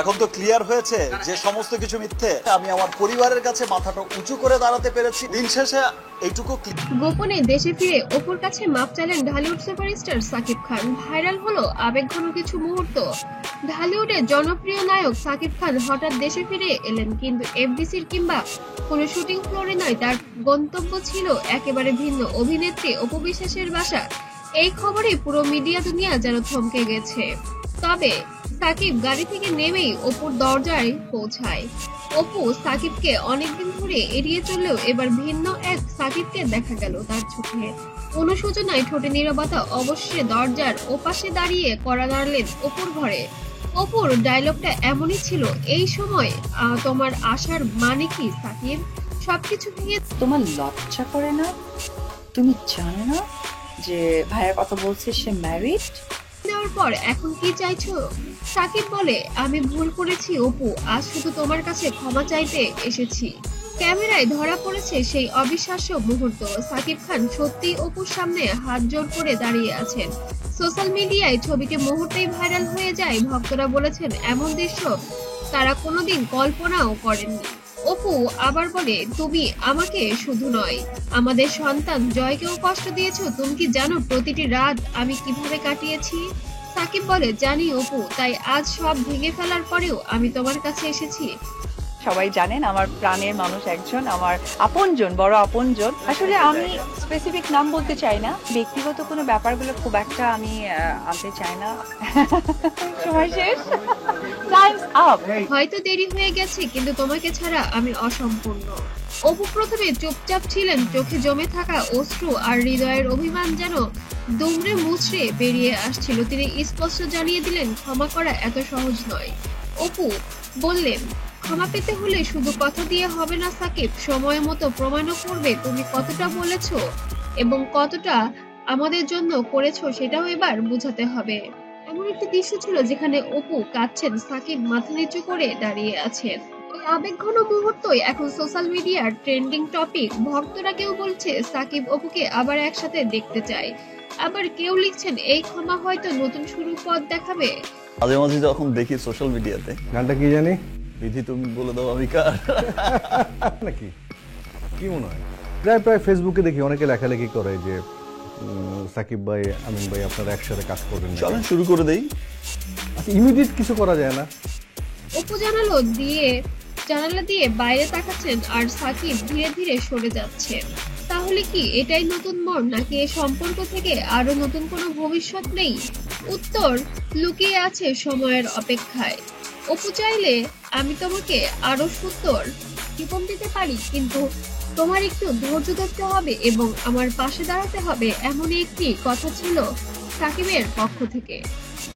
এখন তো ক্লিয়ার হয়েছে যে সমস্ত কিছু মিথ্যে। আমি আমার পরিবারের কাছে মাথাটা উঁচু করে দাঁড়াতে পেরেছি। দিন শেষে এইটুকু। গোপনে দেশে ফিরে অপুর কাছে মাপ চাইলেন ঢালিউড সুপারস্টার সাকিব খান। ভাইরাল হলো আবেগঘন কিছু মুহূর্ত। ঢালিউডের জনপ্রিয় নায়ক সাকিব খান হঠাৎ দেশে ফিরে এলেন, কিন্তু এফডিসির কিংবা কোনো শুটিং ফ্লোরে নয়, তার গন্তব্য ছিল একেবারে ভিন্ন, অভিনেত্রী অপু বিশ্বাসের বাসা। এই খবরে পুরো মিডিয়া দুনিয়া যেন থমকে গেছে। তবে সাকিব গাড়ি থেকে নেমেই অপুর দরজায় পৌঁছায়। অপু সাকিবকে অনেকদিন ধরে এড়িয়ে চললেও এবার ভিন্ন এক সাকিবকে দেখা গেল তার চোখে। অনুশোচনায় ঠোঁটে নীরবতা, অবশ্যই দরজার ওপাশে দাঁড়িয়ে কড়া নাড়লেন অপুর ঘরে। অপুর ডায়লগটা এমনই ছিল, এই সময় তোমার আসার মানে কি সাকিব? সবকিছু ভেঙে তোমার লজ্জা করে না? তুমি জানো না যে ভাইয়া কথা বলছে সে ম্যারিড? দেওয়ার পর এখন কি চাইছো? সাকিব বলে, আমি ভুল করেছি অপু, আজ শুধু তোমার কাছে ক্ষমা চাইতে এসেছি। ক্যামেরায় ধরা পড়েছে সেই অবিশ্বাস্য মুহূর্ত। সাকিব খান সত্যি অপুর সামনে হাত জোড় করে দাঁড়িয়ে আছেন। সোশ্যাল মিডিয়ায় ছবিটি মুহূর্তেই ভাইরাল হয়ে যায়। ভক্তরা বলেছেন এমন দৃশ্য তারা কোনোদিন কল্পনাও করেননি। অপু আবার বলে, তুমি আমাকে শুধু নয়, আমাদের সন্তান জয়কেও কষ্ট দিয়েছো। তুমি কি জানো প্রতিটি রাত আমি কিভাবে কাটিয়েছি? সাকিব বলে, জানি অপু, তাই আজ সব ভেঙে ফেলার পরেও আমি তোমার কাছে এসেছি। সবাই জানেন আমার প্রাণের মানুষ একজন, আমার আপনজন, বড় আপনজন। আসলে আমি স্পেসিফিক নাম বলতে চাই না, ব্যক্তিগত কোনো ব্যাপারগুলো খুব একটা আমি আনতে চাই না। সময় শেষ, টাইমস আপ। হয়তো দেরি হয়ে গেছে, কিন্তু তোমাকে ছাড়া আমি অসম্পূর্ণ। অপু প্রথমে চুপচাপ ছিলেন, চোখে জমে থাকা অশ্রু আর হৃদয়ের অভিমান যেন দুমড়ে মুচড়ে বেরিয়ে আসছিল। তিনি স্পষ্ট জানিয়ে দিলেন, ক্ষমা করা এত সহজ নয়। অপু বললেন, ক্ষমা পেতে হলে শুধু কথা দিয়ে হবে না সাকিব, সময় মতো প্রমাণও করবে তুমি কতটা বলেছো এবং কতটা আমাদের জন্য করেছো, সেটাও এবার বোঝাতে হবে। এমন একটি দৃশ্য ছিল যেখানে অপু কাঁদছেন, সাকিব মাথা নিচু করে দাঁড়িয়ে আছেন। এই আবেগঘন মুহূর্তই এখন সোশ্যাল মিডিয়ার ট্রেন্ডিং টপিক। ভক্তরা কেউ বলছে সাকিব অপুকে আবার একসাথে দেখতে চায়, আবার কেউ লিখছেন এই ক্ষমা হয়তো নতুন শুরুর পথ দেখাবে। মাঝে মাঝে যখন দেখি সোশ্যাল মিডিয়াতে, গানটা কি জানি বিধি তুমি বলে দাও আমি কার, নাকি কি মনে হয়? প্রায় প্রায় ফেসবুকে দেখি অনেকে লেখালেখি করে যে সাকিব ভাই, আমিন ভাই আপনারা একসাথে কাজ করবেন, চলেন শুরু করে দেই। আচ্ছা ইমিডিয়েট কিছু করা যায় না? অপু জানালা দিয়ে বাইরে তাকাচ্ছেন আর সাকিব ধীরে ধীরে সরে যাচ্ছেন। তাহলে কি এটাই নতুন মোড়, নাকি এই সম্পর্ক থেকে আরো নতুন কোনো ভবিষ্যৎ নেই? উত্তর লুকিয়ে আছে সময়ের অপেক্ষায়। অপু চাইলে আমি তোমাকে আরো সুন্দর জীবন দিতে পারি, কিন্তু তোমার একটু ধৈর্য ধরতে হবে এবং আমার পাশে দাঁড়াতে হবে, এমনই একটি কথা ছিল সাকিবের পক্ষ থেকে।